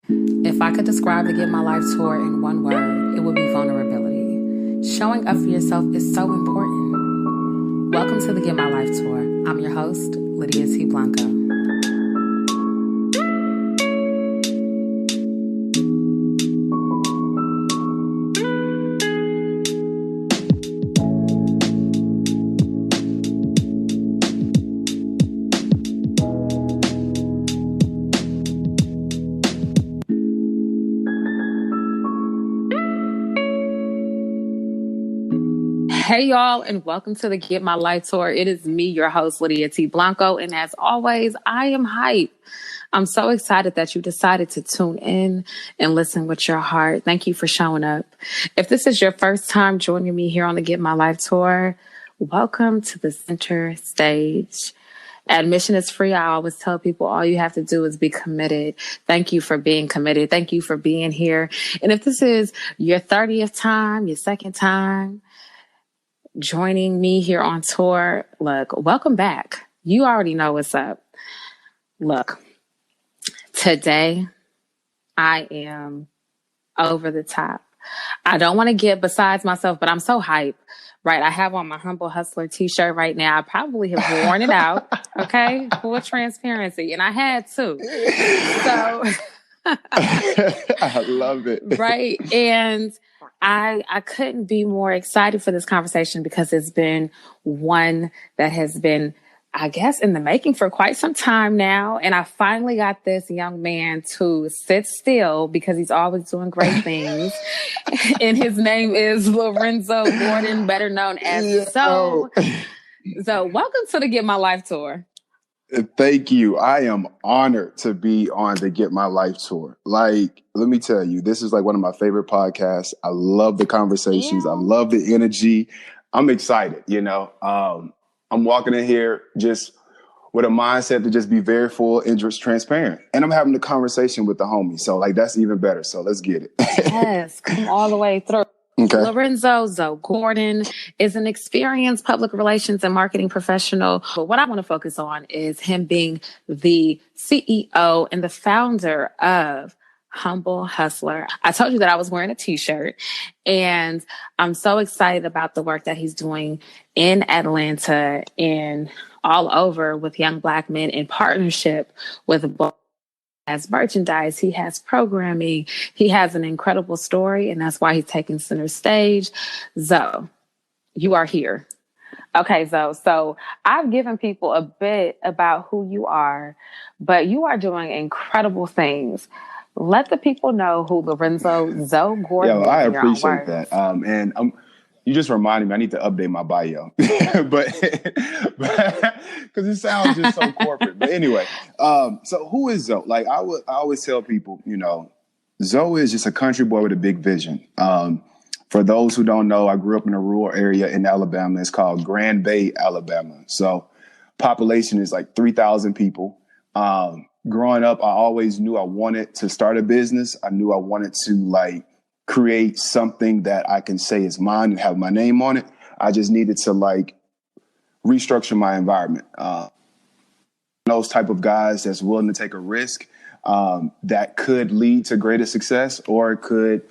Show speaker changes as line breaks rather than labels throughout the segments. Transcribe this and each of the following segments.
If I could describe the Get My Life tour in one word, it would be vulnerability. Showing up for yourself is so important. Welcome to the Get My Life tour. I'm your host, Lydia T. Blanco. Hey y'all, and welcome to the Get My Life tour. It is me, your host, Lydia T. Blanco, and as always, I am hype. I'm so excited that you decided to tune in and listen with your heart. Thank you for showing up. If this is your first time joining me here on the Get My Life tour, welcome to the center stage. Admission is free. I always tell people all you have to do is be committed. Thank you for being committed. Thank you for being here. And if this is your 30th time, your second time, joining me here on tour, look, welcome back. You already know what's up. Look, today I am over the top. I don't want to get besides myself, but I'm so hype, right? I have on my Humbl Husltr t-shirt right now. I probably have worn it out, okay? Full transparency. And I had to. So
I love it.
Right. And I couldn't be more excited for this conversation because it's been one that has been, I guess, in the making for quite some time now. And I finally got this young man to sit still because he's always doing great things. And his name is Lorenzo Gordon, better known as So. So welcome to the Get My Life tour.
Thank you. I am honored to be on the Get My Life tour. Like, let me tell you, this is like one of my favorite podcasts. I love the conversations. Yeah. I love the energy. I'm excited, you know. I'm walking in here just with a mindset to just be very full, interest, transparent. And I'm having a conversation with the homie. So, like, that's even better. So let's get it.
Yes, come all the way through. Okay. Lorenzo Gordon is an experienced public relations and marketing professional. But what I want to focus on is him being the CEO and the founder of Humbl Husltr. I told you that I was wearing a t-shirt, and I'm so excited about the work that he's doing in Atlanta and all over with young Black men in partnership with has merchandise, he has programming, he has an incredible story, and that's why he's taking center stage. Zoe, you are here. Okay, Zoe, so I've given people a bit about who you are, but you are doing incredible things. Let the people know who Lorenzo Zoe Gordon is.
I appreciate that. And you just reminded me, I need to update my bio, but because it sounds just so corporate. But anyway, so who is Zoe? Like I always tell people, you know, Zoe is just a country boy with a big vision. For those who don't know, I grew up in a rural area in Alabama. It's called Grand Bay, Alabama. So population is like 3,000 people. Growing up, I always knew I wanted to start a business. I knew I wanted to create something that I can say is mine and have my name on it. I just needed to restructure my environment. Those type of guys that's willing to take a risk that could lead to greater success or it could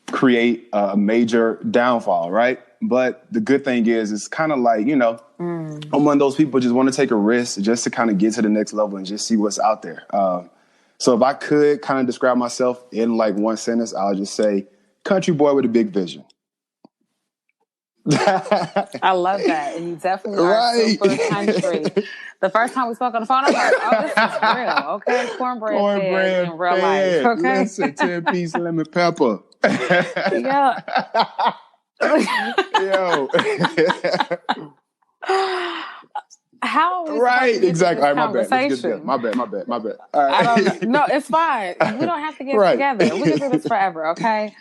create a major downfall, right? But the good thing is it's kind of like, you know, I'm one of those people just want to take a risk just to kind of get to the next level and just see what's out there. So if I could kind of describe myself in like one sentence, I'll just say country boy with a big vision.
I love that. And you definitely are super country. The first time we spoke on the phone, I was like, oh, this is real. Okay. Cornbread in real life. Okay.
Listen, 10-piece lemon pepper.
Yeah.
Yo.
How are we
right, exactly. All right, my bad. All right.
I don't know. No, it's fine. We don't have to get together. We can do this forever, okay?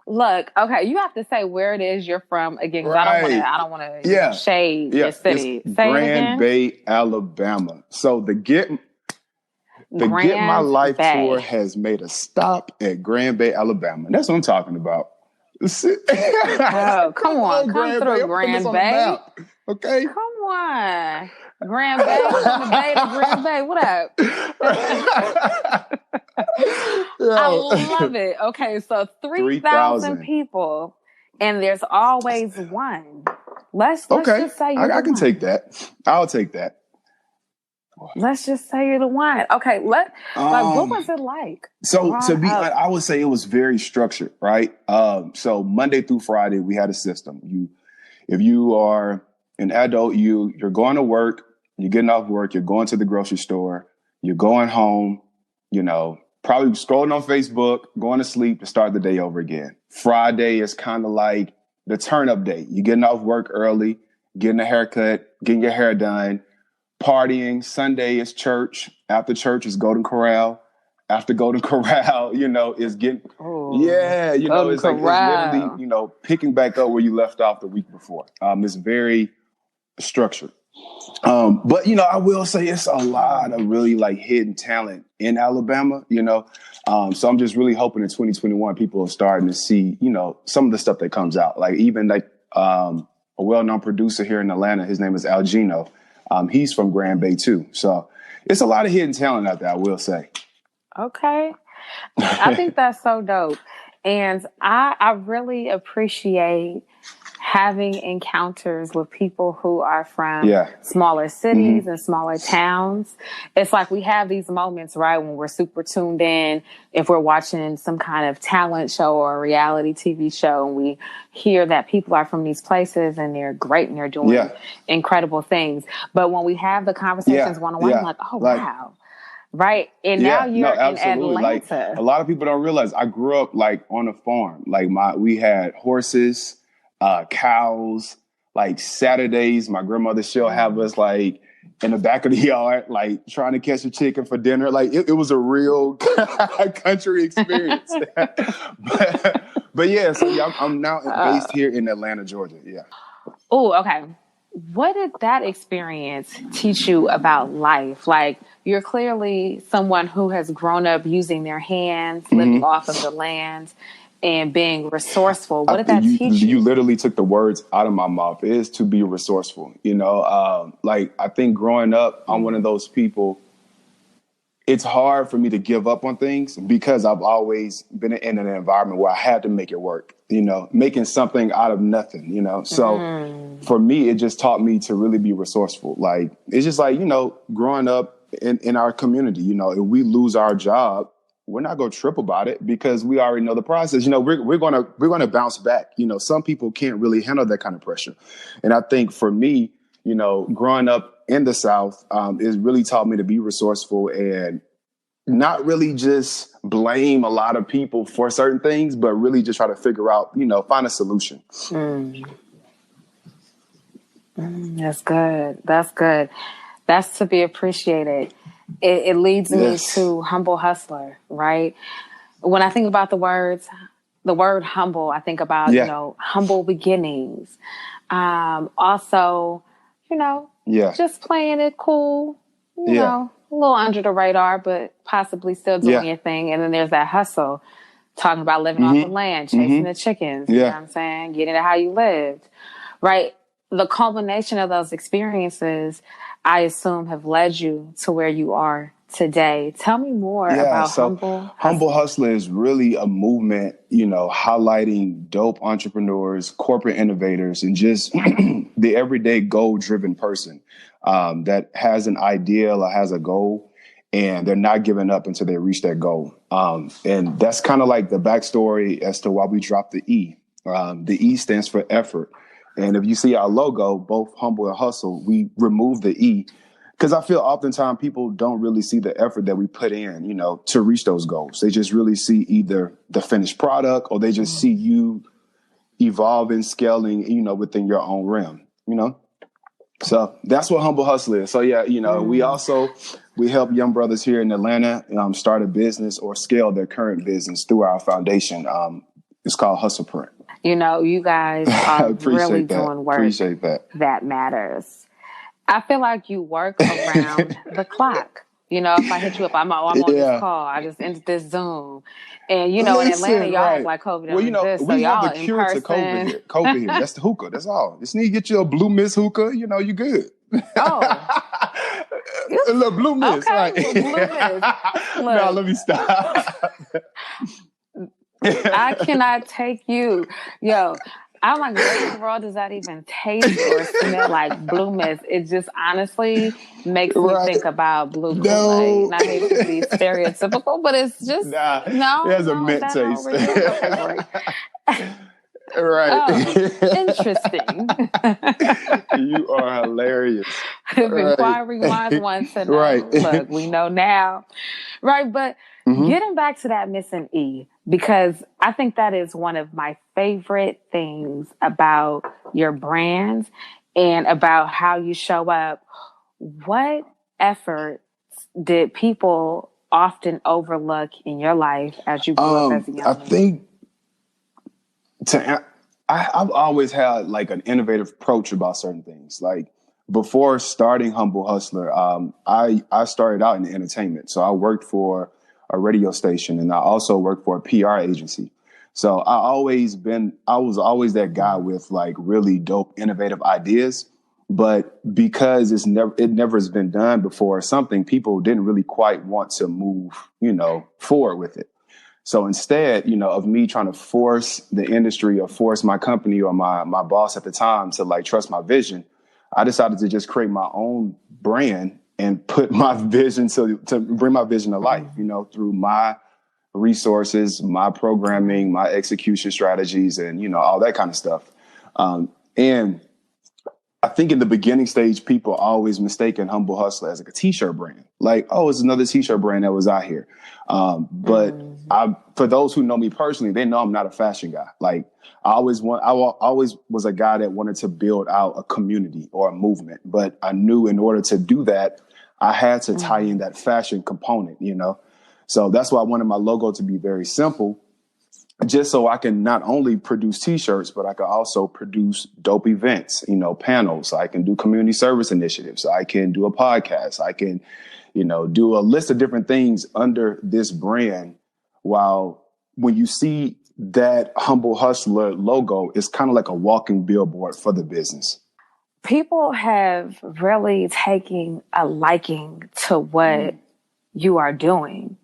Look, okay, you have to say where it is you're from again, because I don't want to shade your city. Say
Grand Bay, Alabama. So the Get My Life tour has made a stop at Grand Bay, Alabama. That's what I'm talking about.
Oh, come on. Come through, Grand Bay.
Okay.
Come on. Grand Bay, from the Bay to Grand Bay. What up? I
Yo.
love it. Okay, so 3,000
3,000.
people, and there's always one. Let's
Okay.
just say you're the
I can
one.
take that. I'll take that.
Let's just say you're the one. Okay, what was it like?
So I would say it was very structured, right? So Monday through Friday, we had a system. If you are an adult, you're going to work, you're getting off work, you're going to the grocery store, you're going home, probably scrolling on Facebook, going to sleep to start the day over again. Friday is kind of like the turn up day. You're getting off work early, getting a haircut, getting your hair done, partying. Sunday is church. After church is Golden Corral. After Golden Corral, is getting, it's literally, picking back up where you left off the week before. It's very structured. But I will say it's a lot of really like hidden talent in Alabama, so I'm just really hoping in 2021 people are starting to see, some of the stuff that comes out. Like even like a well-known producer here in Atlanta, his name is Algino. He's from Grand Bay too. So it's a lot of hidden talent out there, I will say.
Okay. I think that's so dope. And I really appreciate having encounters with people who are from smaller cities and smaller towns. It's like we have these moments, right, when we're super tuned in, if we're watching some kind of talent show or a reality TV show, and we hear that people are from these places and they're great and they're doing incredible things. But when we have the conversations one-on-one, I'm like, oh, wow. Right. And now you're in Atlanta.
Like a lot of people don't realize I grew up like on a farm. Like we had horses, cows, like Saturdays, my grandmother, she'll have us like in the back of the yard, like trying to catch a chicken for dinner. Like it was a real country experience. but yeah, so I'm now based here in Atlanta, Georgia. Yeah.
Oh, okay. What did that experience teach you about life? Like, you're clearly someone who has grown up using their hands, living off of the land, and being resourceful. What did that teach you?
You literally took the words out of my mouth. It is to be resourceful. Like I think growing up, I'm one of those people. It's hard for me to give up on things because I've always been in an environment where I had to make it work, making something out of nothing, So for me, it just taught me to really be resourceful. Like, it's just like, growing up in our community, if we lose our job, we're not going to trip about it because we already know the process. We're going to bounce back. Some people can't really handle that kind of pressure. And I think for me, growing up in the South, it really taught me to be resourceful and not really just blame a lot of people for certain things, but really just try to figure out, find a solution.
That's good. That's good. That's to be appreciated. It leads me to Humbl Husltr, right? When I think about the word humble, I think about, humble beginnings. Also, just playing it cool, you know, a little under the radar, but possibly still doing your thing. And then there's that hustle, talking about living off the land, chasing the chickens, you know what I'm saying? Getting to how you lived, right? The culmination of those experiences, I assume, have led you to where you are today. Tell me more about Humbl Husltr.
Humbl Husltr is really a movement, highlighting dope entrepreneurs, corporate innovators, and just the everyday goal-driven person that has an ideal or has a goal, and they're not giving up until they reach that goal. And that's kind of like the backstory as to why we dropped the E. The E stands for effort. And if you see our logo, both Humbl and Hustle, we remove the E because I feel oftentimes people don't really see the effort that we put in, to reach those goals. They just really see either the finished product or they just see you evolving, scaling, within your own realm, So that's what Humbl Husltr is. So, we help young brothers here in Atlanta start a business or scale their current business through our foundation. It's called Hustleprint.
You guys are really doing work that matters. I feel like you work around the clock. If I hit you up, I'm on this call. I just ended this Zoom. And, in Atlanta, y'all act like COVID
well,
exists.
We
so
have
y'all
the cure to COVID here. COVID here. That's the hookah. That's all. Just need to get you a blue mist hookah. You good.
Oh.
A little blue mist,
okay,
right?
Blue mist.
No, let me stop.
I cannot take you. Yo, I'm like, what in the world does that even taste or smell like? Blue mist. It just honestly makes me
Right.
think about blue Kool-Aid.
No.
And I hate to be stereotypical, but it's just,
Nah, it
no,
has a
is
mint
that not
taste.
over here? Okay, great.
Right.
Oh, interesting.
You are hilarious.
If
Right.
inquiring minds want to
Right.
know, look, we know now. Right. But
Mm-hmm.
getting back to that missing E, because I think that is one of my favorite things about your brand and about how you show up. What efforts did people often overlook in your life as you grew up as a
I
young man?
think I've always had like an innovative approach about certain things. Like before starting Humbl Husltr, I started out in entertainment. So I worked for a radio station and I also worked for a PR agency. So I was always that guy with like really dope, innovative ideas. But because it never has been done before, something people didn't really quite want to move, forward with it. So instead, of me trying to force the industry or force my company or my boss at the time to like trust my vision, I decided to just create my own brand and put my vision to bring my vision to life, through my resources, my programming, my execution strategies, and, all that kind of stuff. And I think in the beginning stage, people always mistaken Humbl Husltr as like a t-shirt brand. Like, oh, it's another t-shirt brand that was out here. But for those who know me personally, they know I'm not a fashion guy. Like I always was a guy that wanted to build out a community or a movement. But I knew in order to do that, I had to tie in that fashion component, So that's why I wanted my logo to be very simple, just so I can not only produce t-shirts, but I can also produce dope events, panels. I can do community service initiatives. I can do a podcast. I can, do a list of different things under this brand. While when you see that Humbl Husltr logo, it's kind of like a walking billboard for the business.
People have really taken a liking to what you are doing.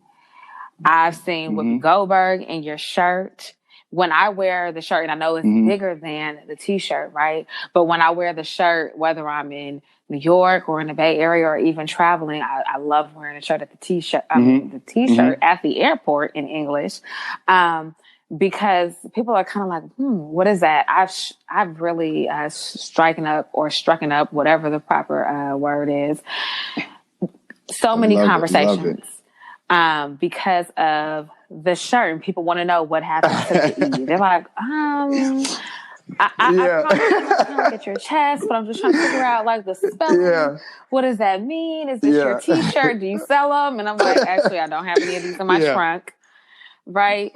I've seen Whoopi Goldberg in your shirt. When I wear the shirt, and I know it's bigger than the t-shirt, right? But when I wear the shirt, whether I'm in New York or in the Bay Area or even traveling, I love wearing a shirt at the t-shirt, the t-shirt at the airport in English. Because people are kind of like, what is that? I've really strucken up, whatever the proper word is. So many conversations. Because of the shirt, and people want to know what happened to the E. They're like, I probably look at your chest, but I'm just trying to figure out like the spelling. Yeah. What does that mean? Is this your t-shirt? Do you sell them? And I'm like, actually, I don't have any of these in my trunk. Right.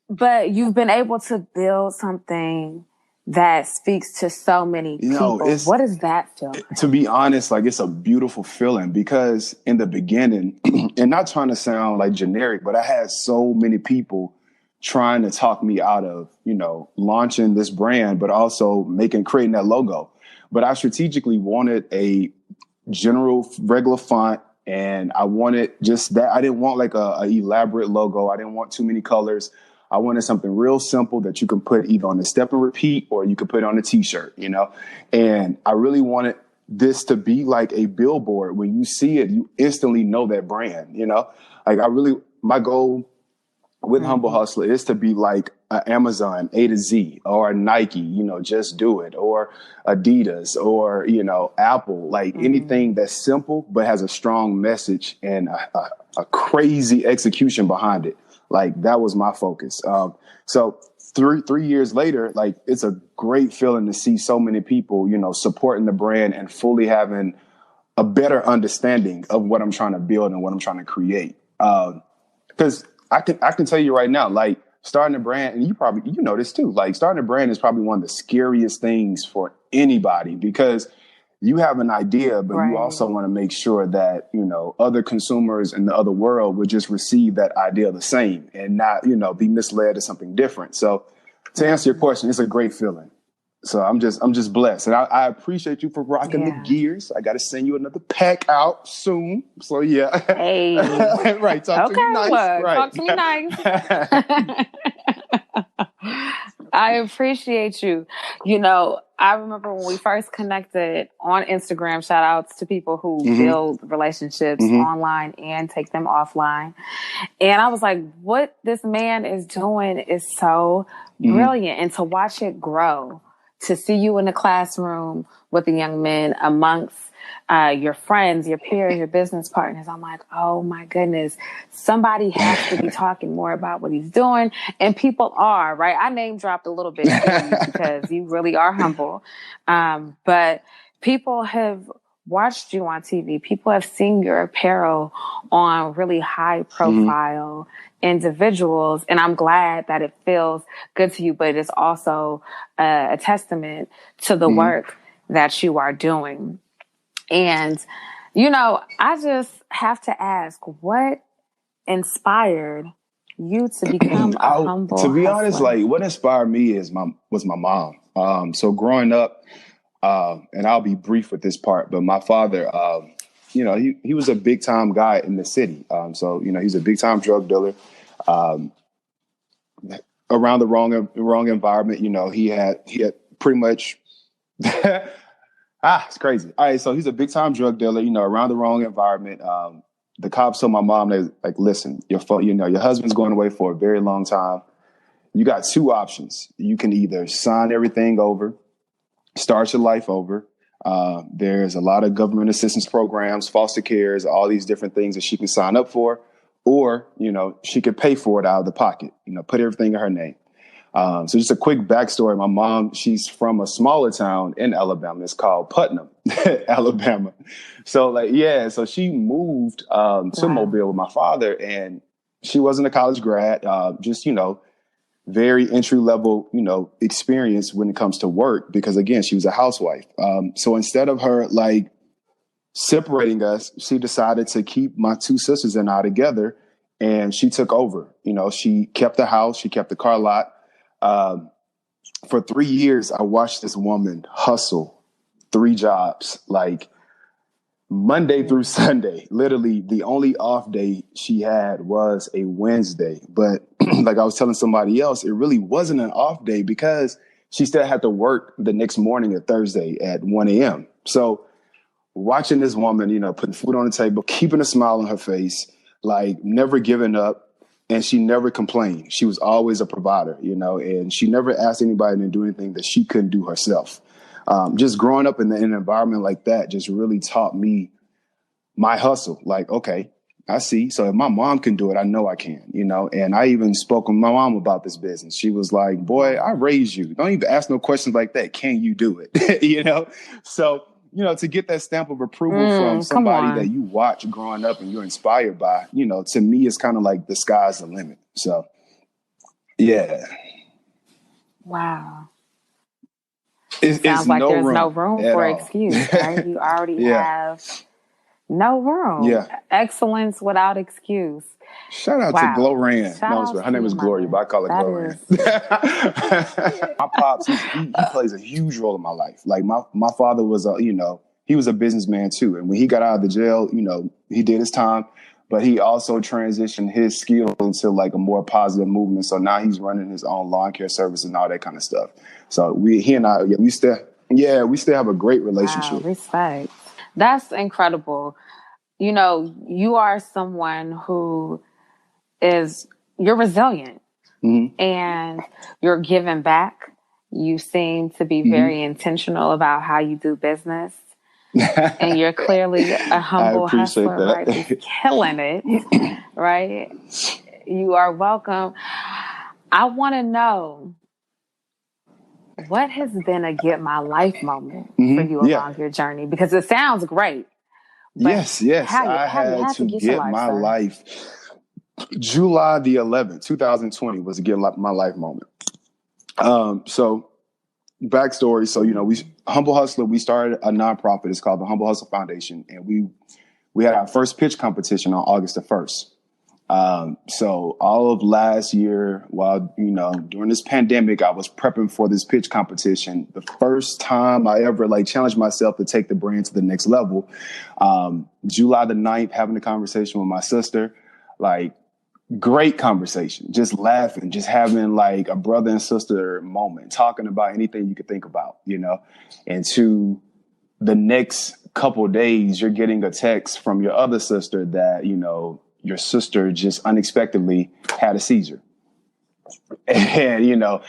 But you've been able to build something that speaks to so many people. What does that feel like?
To be honest, like it's a beautiful feeling because in the beginning, and not trying to sound like generic, but I had so many people trying to talk me out of, launching this brand, but also creating that logo. But I strategically wanted a general regular font, and I wanted just that. I didn't want like a elaborate logo. I didn't want too many colors. I wanted something real simple that you can put either on the step and repeat or you could put on a t-shirt, and I really wanted this to be like a billboard. When you see it, you instantly know that brand, like my goal with Humbl Husltr is to be like a Amazon A to Z or a Nike, just do it, or Adidas or, Apple, like anything that's simple, but has a strong message and a crazy execution behind it. Like that was my focus. So 3 years later, like it's a great feeling to see so many people, supporting the brand and fully having a better understanding of what I'm trying to build and what I'm trying to create. Because I can tell you right now, like starting a brand, and you know this too, like starting a brand is probably one of the scariest things for anybody because you have an idea, but you also want to make sure that, other consumers in the other world would just receive that idea the same and not, be misled to something different. So to answer your question, it's a great feeling. So I'm just blessed. And I appreciate you for rocking the gears. I got to send you another pack out soon. So yeah.
Hey.
Right. Talk to me nice.
Look, talk to me nice. I appreciate you. You know, I remember when we first connected on Instagram, shout outs to people who build relationships online and take them offline. And I was like, what this man is doing is so brilliant. And to watch it grow, to see you in the classroom with the young men amongst your friends, your peers, your business partners. I'm like, oh my goodness, somebody has to be talking more about what he's doing. And people are, right? I name dropped a little bit to you because you really are humble. But people have watched you on TV. People have seen your apparel on really high profile individuals. And I'm glad that it feels good to you, but it's also a testament to the work that you are doing. And, you know, I just have to ask, what inspired you to become a humble
To be
hustler?
honest, like what inspired me was my mom. So growing up, and I'll be brief with this part, but my father, you know, he was a big time guy in the city. So, you know, he's a big time drug dealer, around the wrong environment. You know, he had pretty much, it's crazy. All right. So he's a big time drug dealer, you know, around the wrong environment. The cops told my mom, they like, listen, your husband's going away for a very long time. You got two options. You can either sign everything over, start your life over. There's a lot of government assistance programs, foster cares, all these different things that she can sign up for, or, you know, she could pay for it out of the pocket, you know, put everything in her name. So just a quick backstory. My mom, she's from a smaller town in Alabama. It's called Putnam, Alabama. So like, yeah, so she moved to Mobile with my father, and she wasn't a college grad, just, you know, very entry level, you know, experience when it comes to work, because again, she was a housewife. So instead of her like separating us, she decided to keep my two sisters and I together, and she took over. You know, she kept the house, she kept the car lot. For 3 years, I watched this woman hustle 3 jobs, like Monday through Sunday. Literally, the only off day she had was a Wednesday. But like I was telling somebody else, it really wasn't an off day because she still had to work the next morning at Thursday at 1 a.m. So watching this woman, you know, putting food on the table, keeping a smile on her face, like never giving up. And she never complained. She was always a provider, you know, and she never asked anybody to do anything that she couldn't do herself. Just growing up in an environment like that just really taught me my hustle. Like, okay, I see. So if my mom can do it, I know I can, you know. And I even spoke with my mom about this business. She was like, boy, I raised you. Don't even ask no questions like that. Can you do it? You know? So, you know, to get that stamp of approval from somebody that you watch growing up and you're inspired by, you know, to me, it's kind of like the sky's the limit. So, yeah.
Wow.
It
sounds like there's no room for excuse, right? You already have no room.
Yeah.
Excellence without excuse.
Shout out to Glow Rand. No, her name is Gloria, but I call her Glow Rand. My pops, he plays a huge role in my life. Like my father was you know, he was a businessman too. And when he got out of the jail, you know, he did his time, but he also transitioned his skill into like a more positive movement. So now he's running his own lawn care service and all that kind of stuff. So he and I, we still have a great relationship.
Wow, respect. That's incredible. You know, you are someone who you're resilient and you're giving back. You seem to be very intentional about how you do business. And you're clearly a humble hustler, right? Just killing it, right? You are welcome. I want to know, what has been a get my life moment for you along your journey? Because it sounds great.
Yes. I had to get my life. July the 11th, 2020 was a get my life moment. So backstory. So, you know, Humbl Husltr, we started a nonprofit. It's called the Humbl Husltr Foundation. And we had our first pitch competition on August the 1st. So all of last year, while, you know, during this pandemic, I was prepping for this pitch competition. The first time I ever like challenged myself to take the brand to the next level. July the 9th, having a conversation with my sister, like great conversation, just laughing, just having like a brother and sister moment, talking about anything you could think about, and to the next couple of days, you're getting a text from your other sister that, your sister just unexpectedly had a seizure. And,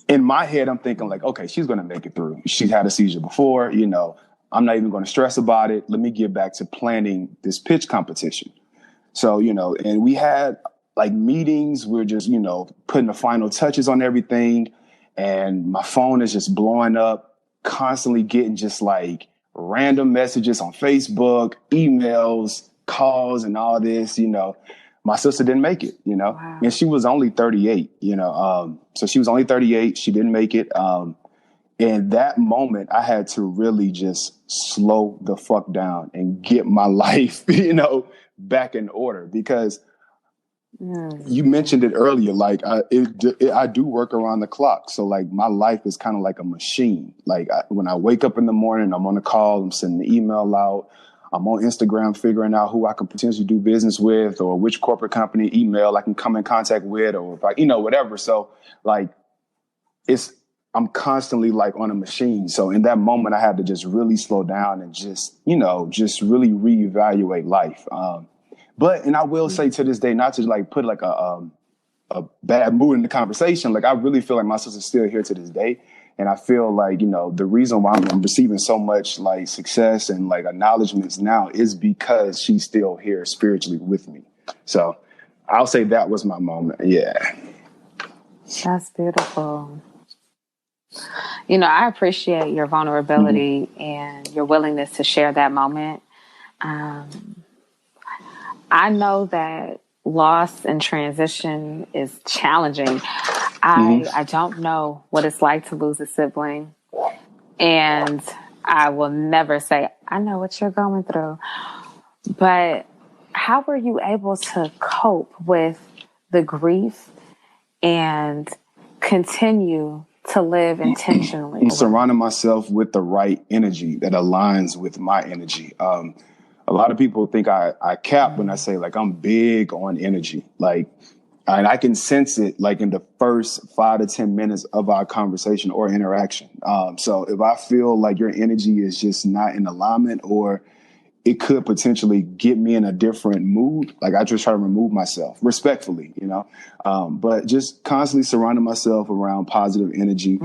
in my head, I'm thinking like, okay, she's going to make it through. She's had a seizure before, I'm not even going to stress about it. Let me get back to planning this pitch competition. So, and we had like meetings. We're just, putting the final touches on everything. And my phone is just blowing up, constantly getting just like random messages on Facebook, emails, calls, and all this, My sister didn't make it,
Wow.
And she was only 38, so she was only 38. She didn't make it. In that moment, I had to really just slow the fuck down and get my life, back in order, because you mentioned it earlier. Like I do work around the clock. So like my life is kind of like a machine. Like when I wake up in the morning, I'm on a call, I'm sending the email out. I'm on Instagram figuring out who I can potentially do business with, or which corporate company email I can come in contact with, or if I, whatever. So like I'm constantly like on a machine. So in that moment, I had to just really slow down and just really reevaluate life. And I will say to this day, not to like put like a bad mood in the conversation. Like I really feel like my sister's still here to this day. And I feel like, the reason why I'm receiving so much like success and like acknowledgments now is because she's still here spiritually with me. So I'll say that was my moment. Yeah.
That's beautiful. I appreciate your vulnerability and your willingness to share that moment. I know that loss and transition is challenging. I don't know what it's like to lose a sibling. And I will never say, I know what you're going through. But how were you able to cope with the grief and continue to live intentionally?
I'm surrounding myself with the right energy that aligns with my energy. A lot of people think I cap when I say like I'm big on energy. Like, and I can sense it like in the first 5 to 10 minutes of our conversation or interaction. So if I feel like your energy is just not in alignment, or it could potentially get me in a different mood, like I just try to remove myself respectfully, but just constantly surrounding myself around positive energy,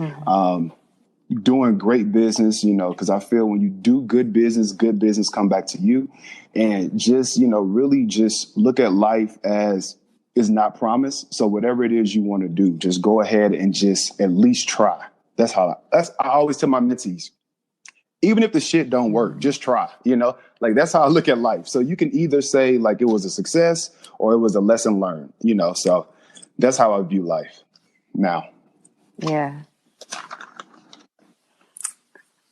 doing great business, because I feel when you do good business come back to you. And just, really just look at life as is not promised. So whatever it is you want to do, just go ahead and just at least try. I always tell my mentees, even if the shit don't work, just try, like that's how I look at life. So you can either say like it was a success or it was a lesson learned, so that's how I view life now.
Yeah.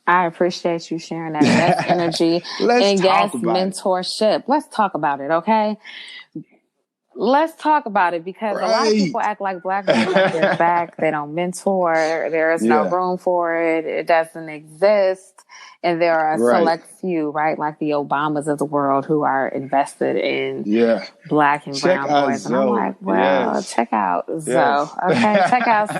I appreciate you sharing that. Yes, energy and yes, mentorship. Let's talk about it, okay? Let's talk about it, because a lot of people act like Black men don't give back. They don't mentor. There is no room for it. It doesn't exist. And there are a select few, right? Like the Obamas of the world who are invested in Black and brown boys. And I'm like, well, check out Zoe. Okay, check out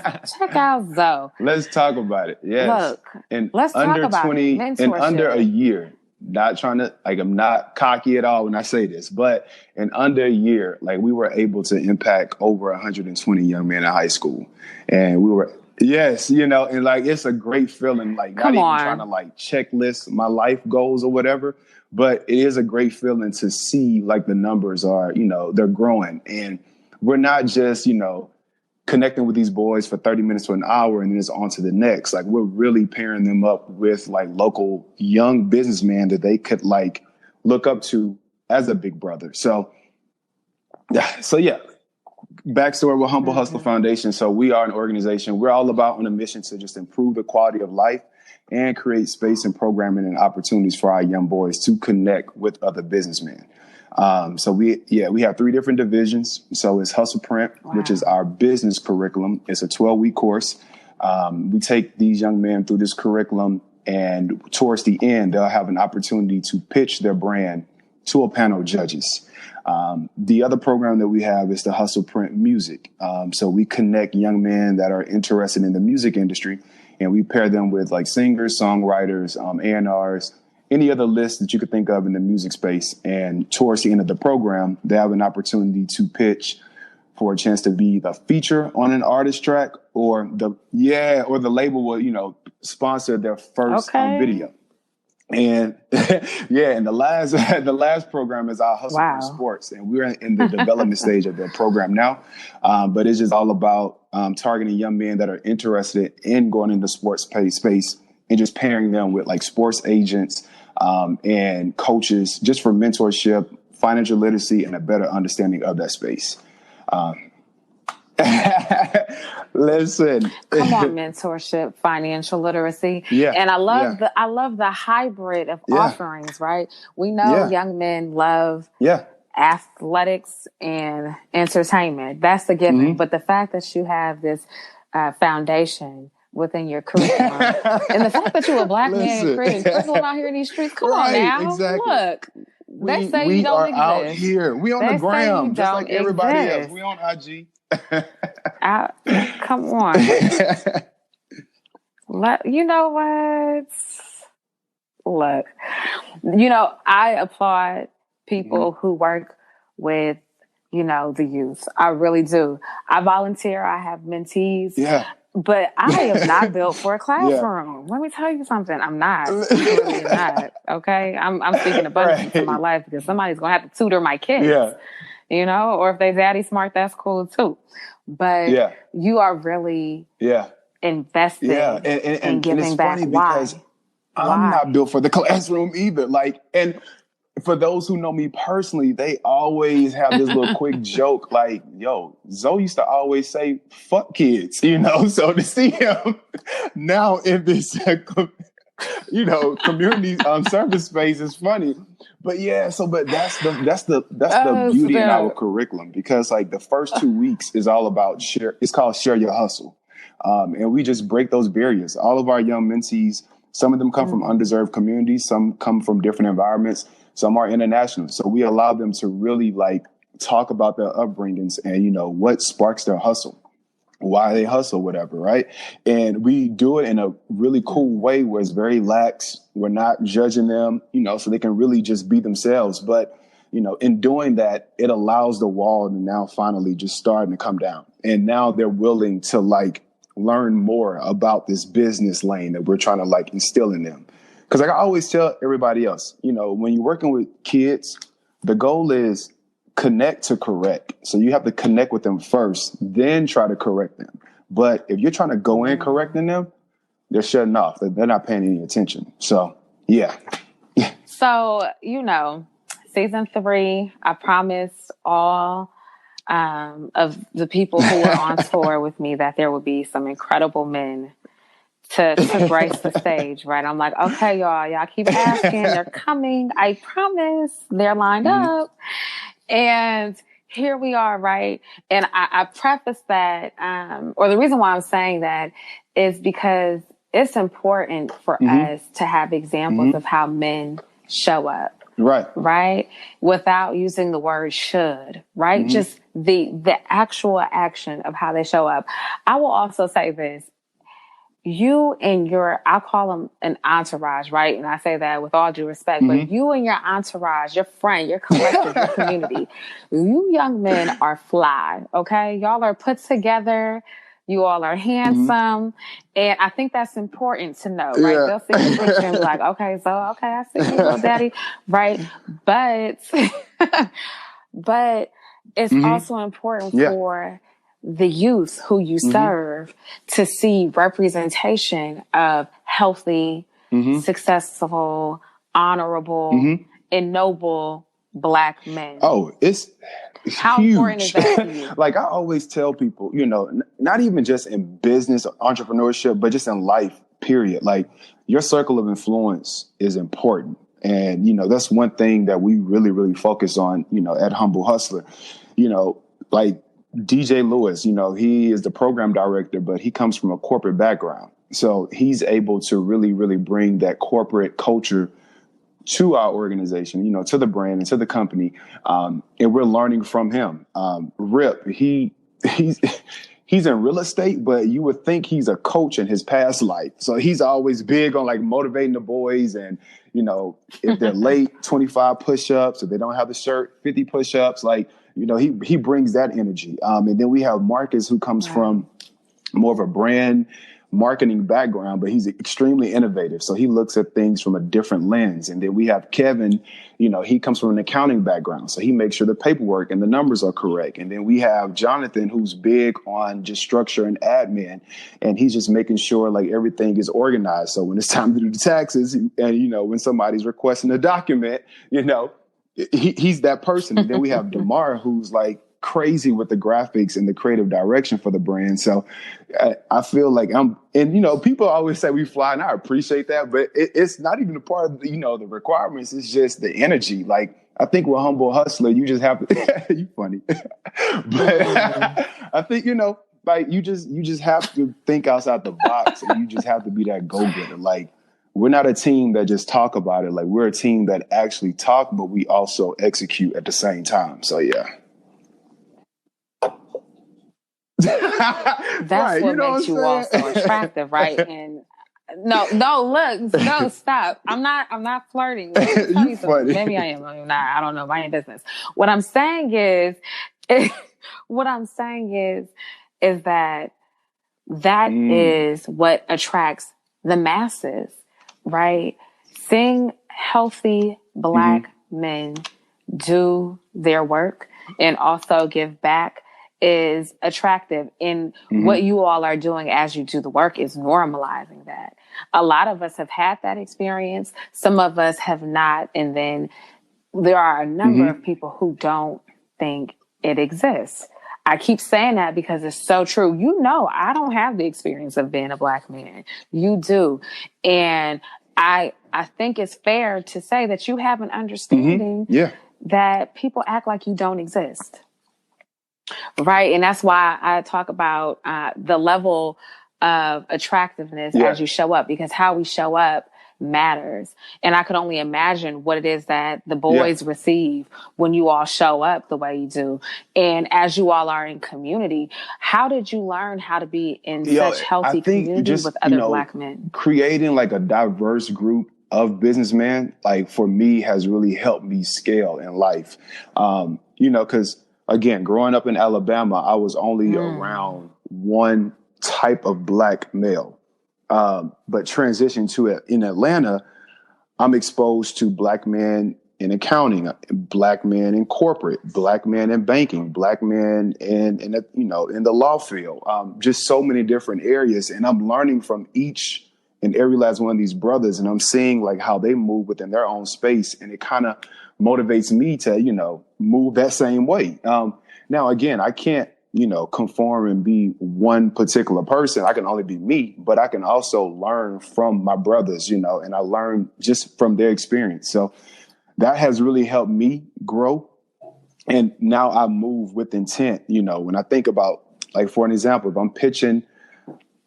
Zoe.
Let's talk about it. Yes.
Look, let's talk about it. Mentorship.
In under a year. Not trying to, like, I'm not cocky at all when I say this, but in under a year, like, we were able to impact over 120 young men in high school. And we were, and like, it's a great feeling, like, not even trying to like checklist my life goals or whatever, but it is a great feeling to see like the numbers are, they're growing. And we're not just, connecting with these boys for 30 minutes to an hour and then it's on to the next. Like, we're really pairing them up with like local young businessmen that they could like look up to as a big brother. So backstory with Humbl Husltr Foundation. So we are an organization. We're all about on a mission to just improve the quality of life and create space and programming and opportunities for our young boys to connect with other businessmen. So we have 3 different divisions. So it's Hustle Print, which is our business curriculum. It's a 12-week course. We take these young men through this curriculum, and towards the end, they'll have an opportunity to pitch their brand to a panel of judges. The other program that we have is the Hustl Print Music. So we connect young men that are interested in the music industry, and we pair them with like singers, songwriters, A&Rs, any other list that you could think of in the music space. And towards the end of the program, they have an opportunity to pitch for a chance to be the feature on an artist track, or the label will, sponsor their first video. And and the last program is our Hustle for Sports, and we're in the development stage of the program now. But it's just all about targeting young men that are interested in going into sports space and just pairing them with like sports agents and coaches, just for mentorship, financial literacy, and a better understanding of that space. Listen,
come on, mentorship, financial literacy. And I love the hybrid of offerings, right? We know young men love athletics and entertainment. That's a given. But the fact that you have this foundation within your curriculum, and the fact that you're a black man creating curriculum out here in these streets, come on now.
Exactly.
Look, they say
we
you don't
are
exist.
Out here. We on the gram, just like everybody else. We on IG.
Come on. You know what? Look, I applaud people who work with, the youth. I really do. I volunteer. I have mentees. But I am not built for a classroom. Let me tell you something. I'm not. I'm really not. Okay. I'm speaking abundance in my life, because somebody's going to have to tutor my kids. Or if they daddy smart, that's cool too. But you are really invested in giving back. Why?
I'm not built for the classroom either. And for those who know me personally, they always have this little quick joke like, yo, Zoe used to always say, fuck kids, so to see him now in this, community service space is funny. But that's the beauty in our curriculum, because like the first 2 weeks is all about it's called Share Your Hustle. And we just break those barriers. All of our young mentees, some of them come from undeserved communities, some come from different environments, some are international. So we allow them to really like talk about their upbringings and, what sparks their hustle, why they hustle, whatever, right? And we do it in a really cool way where it's very lax. We're not judging them, so they can really just be themselves. But, in doing that, it allows the wall to now finally just starting to come down. And now they're willing to like learn more about this business lane that we're trying to like instill in them. Because like I always tell everybody else, when you're working with kids, the goal is connect to correct. So you have to connect with them first, then try to correct them. But if you're trying to go in correcting them, they're shutting off. They're not paying any attention. So, yeah.
So, season 3, I promised all of the people who were on tour with me that there would be some incredible men to grace the stage, right? I'm like, okay, y'all keep asking. They're coming. I promise. They're lined up. And here we are, right? And I preface that, or the reason why I'm saying that is because it's important for us to have examples of how men show up. Right. Without using the word should, right? Just the actual action of how they show up. I will also say this. You and I'll call them an entourage, right? And I say that with all due respect, but you and your entourage, your friend, your collective, your community, you young men are fly, okay? Y'all are put together. You all are handsome. And I think that's important to know, right? They'll see the picture and be like, okay, I see you, little daddy, right? But it's also important for the youth who you serve to see representation of healthy, successful, honorable, and noble Black men.
Oh, it's
how
huge.
Important is that to you?
Like I always tell people, not even just in business or entrepreneurship, but just in life, period. Like your circle of influence is important. And, that's one thing that we really, really focus on, at Humbl Husltr. Like DJ Lewis, he is the program director, but he comes from a corporate background. So he's able to really, really bring that corporate culture to our organization, to the brand and to the company. And we're learning from him. Rip, he's in real estate, but you would think he's a coach in his past life. So he's always big on like motivating the boys. And, if they're late, 25 push-ups. If they don't have the shirt, 50 push-ups. Like, he brings that energy. And then we have Marcus, who comes from more of a brand marketing background, but he's extremely innovative. So he looks at things from a different lens. And then we have Kevin, he comes from an accounting background. So he makes sure the paperwork and the numbers are correct. And then we have Jonathan, who's big on just structure and admin. And he's just making sure like everything is organized. So when it's time to do the taxes and, when somebody's requesting a document, he's that person. And then we have Damar, who's like crazy with the graphics and the creative direction for the brand. So I feel like people always say we fly, and I appreciate that, but it's not even a part of, the requirements. It's just the energy. Like, I think with Humbl Husltr, you just have to, you funny, but I think, like you just have to think outside the box, and you just have to be that go-getter. Like, we're not a team that just talk about it. Like, we're a team that actually talk, but we also execute at the same time. So yeah.
That's
right,
what makes you all so attractive, right? And no, stop. I'm not flirting.
You funny.
Maybe I am. I'm not. I don't know. My business. What I'm saying is that is what attracts the masses, right? Seeing healthy Black men do their work and also give back is attractive. And what you all are doing as you do the work is normalizing that. A lot of us have had that experience. Some of us have not. And then there are a number of people who don't think it exists. I keep saying that because it's so true. I don't have the experience of being a Black man. You do. And I think it's fair to say that you have an understanding that people act like you don't exist. Right. And that's why I talk about the level of attractiveness as you show up, because how we show up matters. And I could only imagine what it is that the boys receive when you all show up the way you do. And as you all are in community, how did you learn how to be in such healthy community with other Black men?
Creating like a diverse group of businessmen, like for me, has really helped me scale in life. Because again, growing up in Alabama, I was only around one type of Black male. But transition to it in Atlanta, I'm exposed to Black men in accounting, Black men in corporate, Black men in banking, Black men in the law field, just so many different areas. And I'm learning from each and every last one of these brothers, and I'm seeing like how they move within their own space, and it kind of motivates me to, move that same way. Now, again, I can't, conform and be one particular person. I can only be me, but I can also learn from my brothers, and I learn just from their experience. So that has really helped me grow. And now I move with intent. When I think about, like, for an example, if I'm pitching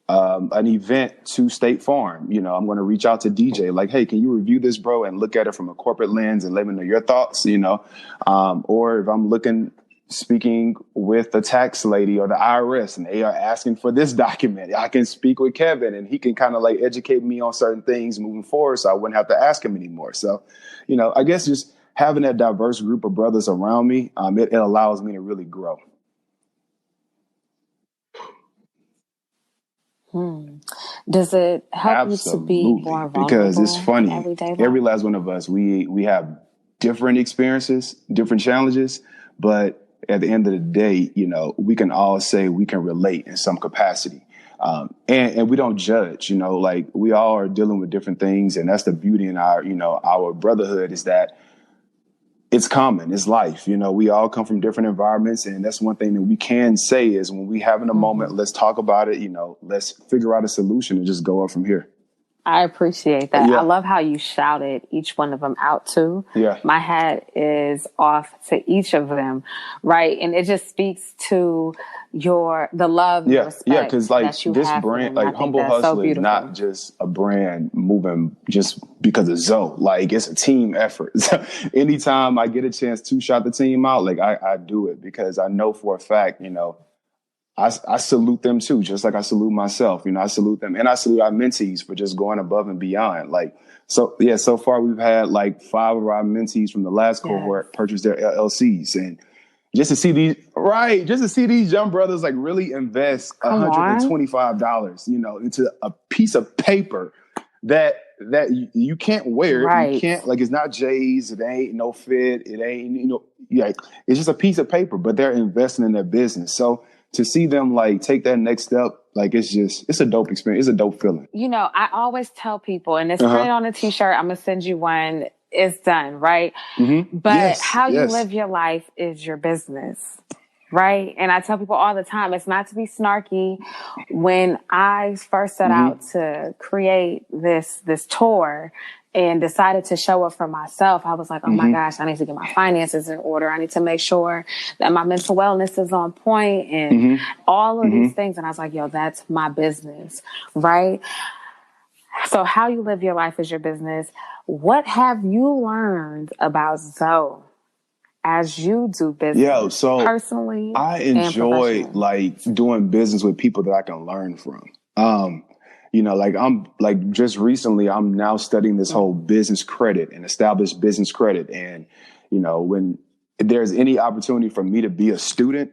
an event to State Farm, I'm going to reach out to DJ like, hey, can you review this, bro, and look at it from a corporate lens and let me know your thoughts, or if I'm speaking with the tax lady or the IRS and they are asking for this document, I can speak with Kevin and he can kind of like educate me on certain things moving forward, so I wouldn't have to ask him anymore. So, I guess just having that diverse group of brothers around me, it allows me to really grow.
Does it help you to be more vulnerable?
Because it's funny. Every last one of us, we have different experiences, different challenges, but at the end of the day, we can all say we can relate in some capacity. And we don't judge, like we all are dealing with different things. And that's the beauty in our brotherhood, is that it's common. It's life. We all come from different environments. And that's one thing that we can say is when we having a moment, let's talk about it. Let's figure out a solution and just go up from here.
I appreciate that. Yeah. I love how you shouted each one of them out too.
Yeah.
My hat is off to each of them. Right. And it just speaks to the love and the respect
because like
that you
this
have for
brand,
them. And I
like
think
Humble
that's so
Hustler is
beautiful.
not just a brand moving just because of Zoe. Like it's a team effort. So anytime I get a chance to shout the team out, like I do it because I know for a fact, you know, I salute them too, just like I salute myself. You know, I salute them and I salute our mentees for just going above and beyond. Like, so yeah, so far we've had like 5 of our mentees from the last cohort purchase their LLCs. And just to see these young brothers like really invest $125, you know, into a piece of paper that you can't wear.
Right.
You can't, like, it's not J's, it ain't no fit, it ain't, you know, like it's just a piece of paper, but they're investing in their business. So to see them like take that next step, like it's a dope experience. It's a dope feeling.
You know, I always tell people, and it's printed on a t-shirt, I'm going to send you one. It's done, right?
Mm-hmm.
But how you live your life is your business, right? And I tell people all the time, it's not to be snarky. When I first set out to create this tour and decided to show up for myself, I was like, oh my gosh, I need to get my finances in order. I need to make sure that my mental wellness is on point and all of these things. And I was like, yo, that's my business, right? So how you live your life is your business. What have you learned about Zoe as you do business personally?
I enjoy like doing business with people that I can learn from. You know, like I'm like just recently, I'm now studying this whole business credit and established business credit. And, you know, when there's any opportunity for me to be a student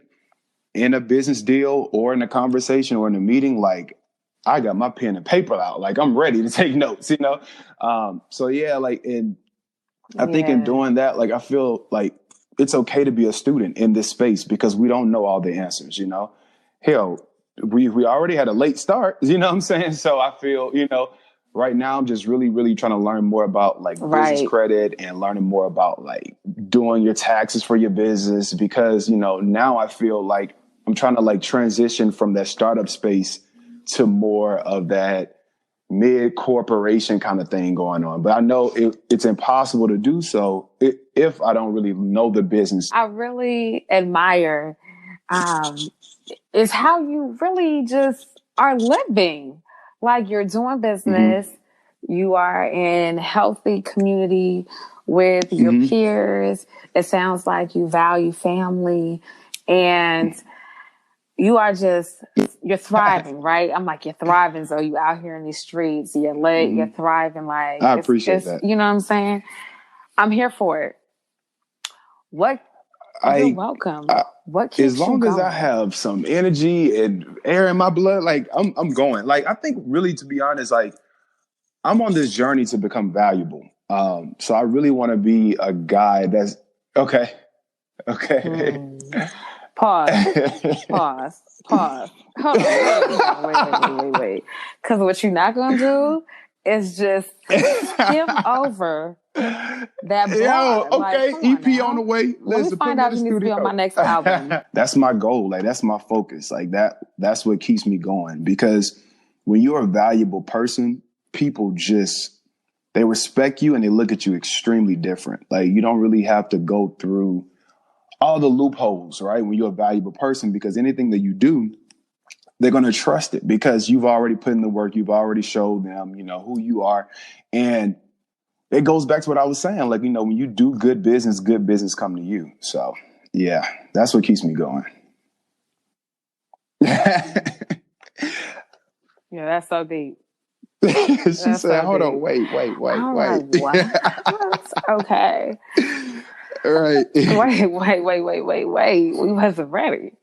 in a business deal or in a conversation or in a meeting, like I got my pen and paper out, like I'm ready to take notes, you know? So yeah, like, and I think in doing that, like, I feel like it's okay to be a student in this space because we don't know all the answers, you know? Hell, we already had a late start, you know what I'm saying? So I feel, you know, right now I'm just really, really trying to learn more about like business credit and learning more about like doing your taxes for your business because, you know, now I feel like I'm trying to like transition from that startup space to more of that mid corporation kind of thing going on. But I know it's impossible to do so if I don't really know the business.
I really admire is how you really just are living. Like you're doing business, you are in healthy community with your peers. It sounds like you value family and you are just, you're thriving, right? I'm like, you're thriving. So you out here in these streets, you're lit, you're thriving. Like,
I appreciate that.
You know what I'm saying? I'm here for it. You're welcome. What keeps
as long
you going?
as I have some energy and air in my blood, like I'm going. Like I think really, to be honest, like I'm on this journey to become valuable. So I really want to be a guy that's okay.
Pause. Hold on. Wait. Because what you're not going to do is just skip over that bar.
Yo, okay,
like,
EP on the way.
Let me find out who needs to be on my next album.
That's my goal. Like that's my focus. Like that's what keeps me going. Because when you're a valuable person, people they respect you and they look at you extremely different. Like you don't really have to go through all the loopholes, right? When you're a valuable person, because anything that you do, they're going to trust it because you've already put in the work. You've already showed them, you know, who you are. And it goes back to what I was saying. Like, you know, when you do good business come to you. So yeah, that's what keeps me going.
Yeah, that's so deep.
She said, hold on, wait.
I'm like, what? Okay.
All right.
Wait. We wasn't ready.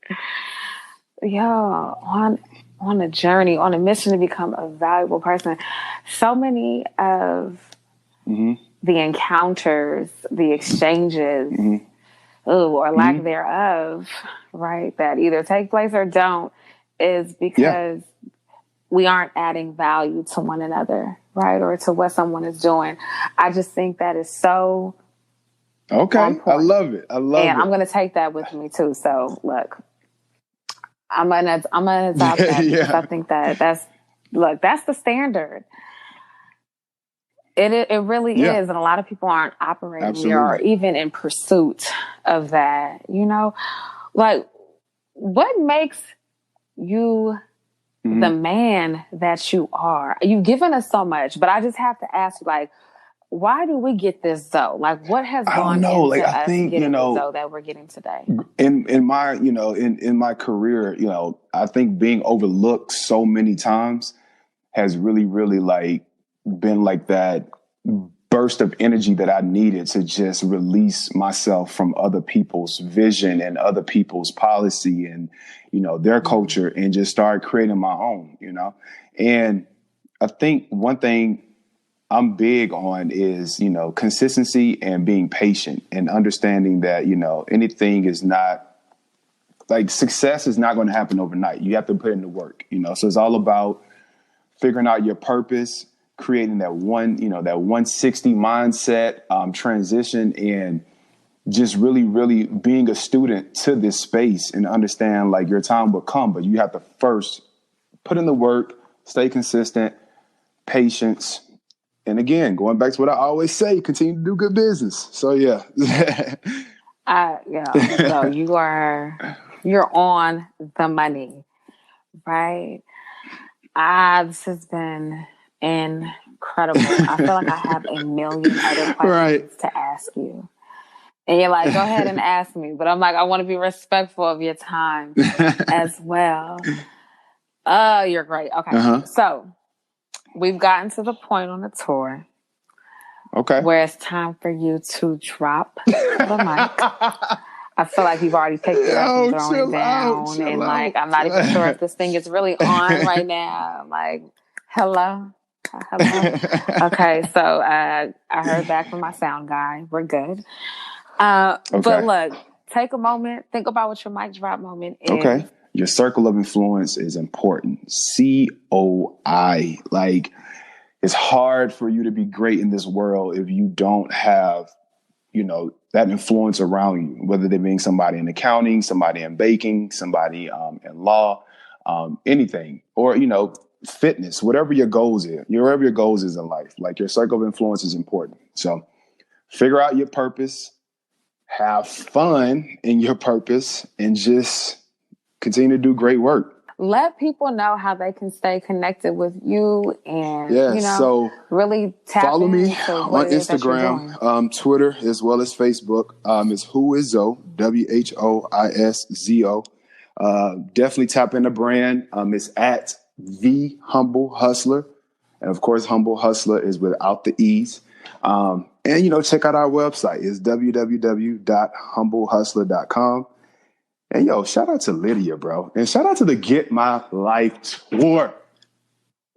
Yo, on a journey, on a mission to become a valuable person. So many of the encounters, the exchanges, or lack thereof, right, that either take place or don't, is because we aren't adding value to one another, right, or to what someone is doing. I just think that is so
okay. I love it. And
I'm going to take that with me too. So look, I'm gonna adopt that because I think that's the standard. It really is, and a lot of people aren't operating there or even in pursuit of that. You know, like what makes you the man that you are? You've given us so much, but I just have to ask you, like, why do we get this Zoe? Like, what has gone into
Like, I
us
think,
getting the Zoe that we're getting today?
In my, in my career, I think being overlooked so many times has really, really like been like that burst of energy that I needed to just release myself from other people's vision and other people's policy and, their culture, and just start creating my own, And I think one thing I'm big on is, consistency and being patient and understanding that, anything is not like success is not going to happen overnight. You have to put in the work, so it's all about figuring out your purpose, creating that 160 mindset, transition, and just really, really being a student to this space and understand like your time will come, but you have to first put in the work, stay consistent, patience. And again, going back to what I always say, continue to do good business. So yeah.
So you're on the money, right? This has been incredible. I feel like I have a million other questions to ask you. And you're like, go ahead and ask me. But I'm like, I want to be respectful of your time as well. You're great. Okay. So we've gotten to the point on the tour.
Okay.
Where it's time for you to drop the mic. I feel like you've already picked it up and thrown it down. And like, I'm not even sure if this thing is really on right now. Like, hello. Okay. So, I heard back from my sound guy. We're good. But look, take a moment, think about what your mic drop moment is.
Okay. Your circle of influence is important. COI. Like, it's hard for you to be great in this world if you don't have, that influence around you, whether they being somebody in accounting, somebody in baking, somebody in law, anything, or, fitness, whatever your goals is, wherever your goals is in life, like your circle of influence is important. So figure out your purpose, have fun in your purpose, and just continue to do great work.
Let people know how they can stay connected with you and,
so
really tap
follow me
on
Instagram, Twitter, as well as Facebook. It's Who Is Zoe, WHOISZO. Definitely tap in the brand. It's at The Humbl Husltr. And of course, Humbl Husltr is without the E's. And, check out our website. It's www.humblehustlr.com. And shout out to Lydia, bro. And shout out to the Get My Life tour.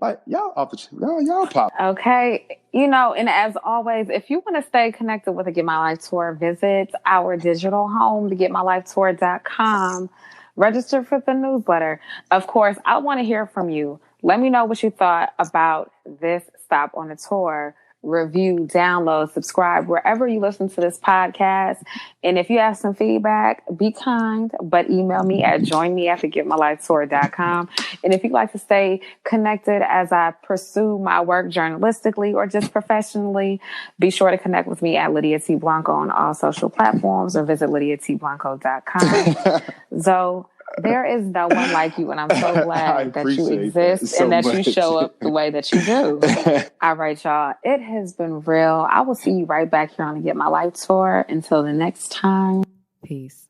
Like, y'all pop.
Okay. And as always, if you want to stay connected with the Get My Life tour, visit our digital home, thegetmylifetour.com. Register for the newsletter. Of course, I want to hear from you. Let me know what you thought about this stop on the tour. Review, download, subscribe, wherever you listen to this podcast. And if you have some feedback, be kind, but email me at joinme@thegetmylifetour.com. And if you'd like to stay connected as I pursue my work journalistically or just professionally, be sure to connect with me at Lydia T. Blanco on all social platforms or visit lydiatblanco.com. So there is no one like you, and I'm so glad that you exist and that you show up the way that you do. All right, y'all. It has been real. I will see you right back here on the Get My Life tour. Until the next time, peace.